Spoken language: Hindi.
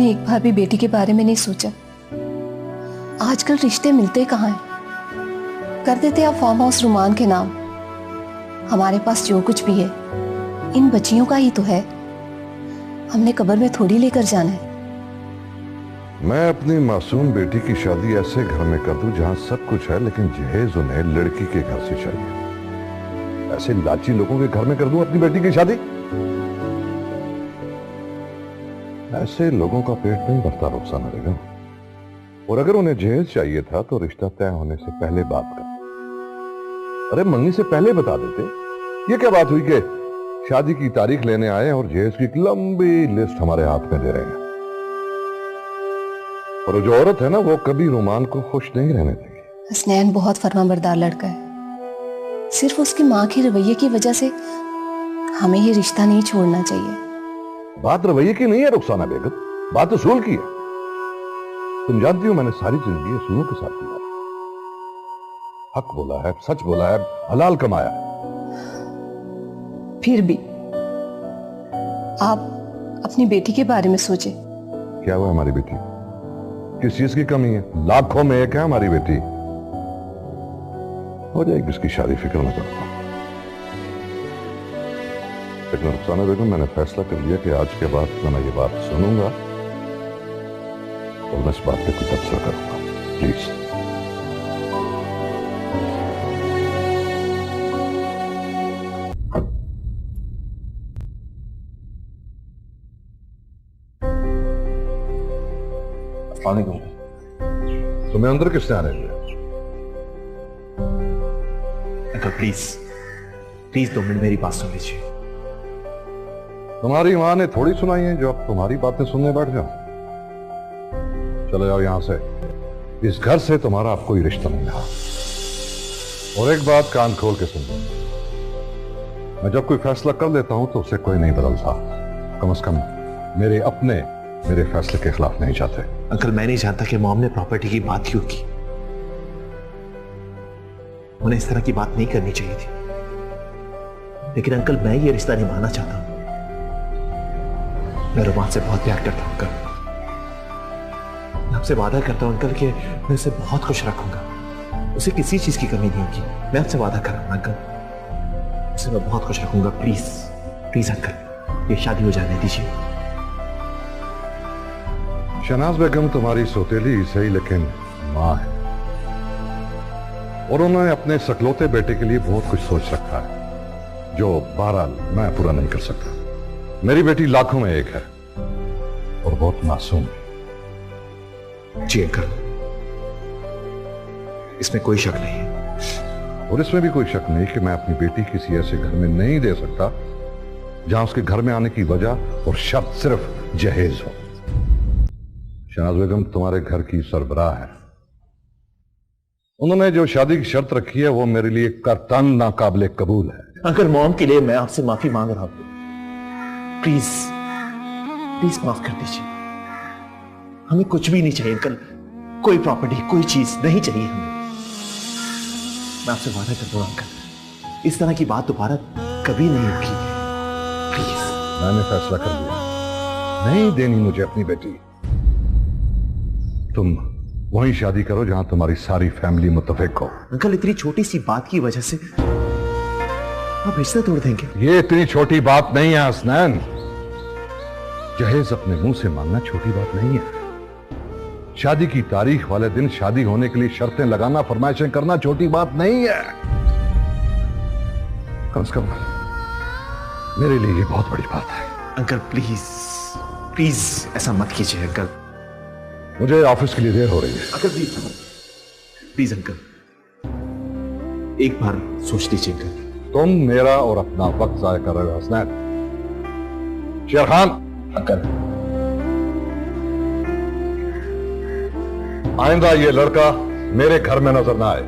आपने एक बार भी बेटी के बारे में नहीं सोचा? आजकल रिश्ते मिलते कहाँ हैं? कर देते आप फार्म हाउस रुमान के नाम। हमारे पास जो कुछ भी है इन बच्चियों का ही तो है। हमने कब्र में थोड़ी लेकर जाना है। मैं अपनी मासूम बेटी की शादी ऐसे घर में कर दूं जहां सब कुछ है, लेकिन जहेज उन्हें लड़की के घर से चाहिए। ऐसे लाची लोगों के घर में कर दूं अपनी बेटी की शादी? ऐसे लोगों का पेट नहीं भरता रुखसाना बेगम। और अगर उन्हें जहेज चाहिए था तो रिश्ता तय होने से पहले बात कर, अरे मंगनी से पहले बता देते। ये क्या बात हुई कि शादी की तारीख लेने आए और जहेज की एक लंबी लिस्ट हमारे हाथ में दे रहे हैं? और जो औरत है ना, वो कभी रुमान को खुश नहीं रहने देगी। हसनैन बहुत फर्माबरदार लड़का है। सिर्फ उसकी माँ के रवैये की वजह से हमें ये रिश्ता नहीं छोड़ना चाहिए। बात रवैये की नहीं है रुखसाना बेगम, बात उसूल की है। तुम जानती हो मैंने सारी जिंदगी असूलों के साथ किया। हक बोला है, सच बोला है, हलाल कमाया है। फिर भी आप अपनी बेटी के बारे में सोचे। क्या हुआ हमारी बेटी? किस चीज की कमी है? लाखों में एक है हमारी बेटी। हो जाएगी उसकी शादी, फिक्र न करो। लेकिन रुखसाना बेगम, मैंने फैसला कर लिया कि आज के बाद मैं ये बात सुनूंगा और मैं इस बात पे कोई तबसरा करूंगा। प्लीज। तुम्हें अंदर किसने आने दिया? अंकल प्लीज प्लीज 2 मिनट मेरी बात सुन लीजिए। तुम्हारी मां ने थोड़ी सुनाई है जो अब तुम्हारी बातें सुनने बैठ जाओ। चले जाओ यहां से। इस घर से तुम्हारा अब कोई रिश्ता नहीं रहा। और एक बात कान खोल के सुन लो, मैं जब कोई फैसला कर लेता हूं तो उसे कोई नहीं बदलता। कम से कम मेरे अपने मेरे फैसले के खिलाफ नहीं जाते। अंकल मैं नहीं जानता कि मॉम ने प्रॉपर्टी की बात क्यों की। उन्हें इस तरह की बात नहीं करनी चाहिए थी। लेकिन अंकल मैं ये रिश्ता निभाना चाहता हूं। मैं रुमान से बहुत प्यार करता हूं अंकल। मैं आपसे वादा करता हूं अंकल कि मैं उसे बहुत खुश रखूंगा। उसे किसी चीज की कमी नहीं होगी। मैं आपसे वादा कर रहा हूं अंकल, उसे मैं बहुत खुश रखूंगा। प्लीज प्लीज अंकल ये शादी हो जाने दीजिए। शहनाज बेगम तुम्हारी सौतेली सही लेकिन मां है, और उन्होंने अपने सकलौते बेटे के लिए बहुत कुछ सोच रखा है जो बहरहाल मैं पूरा नहीं कर सकता। मेरी बेटी लाखों में एक है और बहुत मासूम है। जी अंकल, इसमें कोई शक नहीं है। और इसमें भी कोई शक नहीं कि मैं अपनी बेटी किसी ऐसे घर में नहीं दे सकता जहां उसके घर में आने की वजह और शर्त सिर्फ जहेज हो। शहनाज बेगम तुम्हारे घर की सरबराह है। उन्होंने जो शादी की शर्त रखी है वो मेरे लिए कतई नाकाबिले कबूल है। अंकल मॉम के लिए मैं आपसे माफी मांग रहा हूं। प्लीज प्लीज माफ कर दीजिए। हमें कुछ भी नहीं चाहिए अंकल, कोई प्रॉपर्टी कोई चीज नहीं चाहिए हमें। मैं आपसे वादा करता हूं अंकल, इस तरह की बात दोबारा कभी नहीं होगी। प्लीज। मैंने फैसला कर लिया, नहीं देनी मुझे अपनी बेटी। तुम वहीं शादी करो जहां तुम्हारी सारी फैमिली मुत्तफिक हो। अंकल इतनी छोटी सी बात की वजह से आप रिश्ता तोड़ देंगे? ये इतनी छोटी बात नहीं है हसनैन। जहेज अपने मुंह से मांगना छोटी बात नहीं है। शादी की तारीख वाले दिन शादी होने के लिए शर्तें लगाना, फरमाइशें करना छोटी बात नहीं है। कम से कम मेरे लिए ये बहुत बड़ी बात है। अंकल प्लीज प्लीज ऐसा मत कीजिए अंकल। मुझे ऑफिस के लिए देर हो रही है। अंकल प्लीज प्लीज अंकल एक बार सोच लीजिए अंकल। तुम मेरा और अपना वक्त जाया कर रहे हो हसनैन। शेर खान। अंकल आइंदा ये लड़का मेरे घर में नजर ना आए।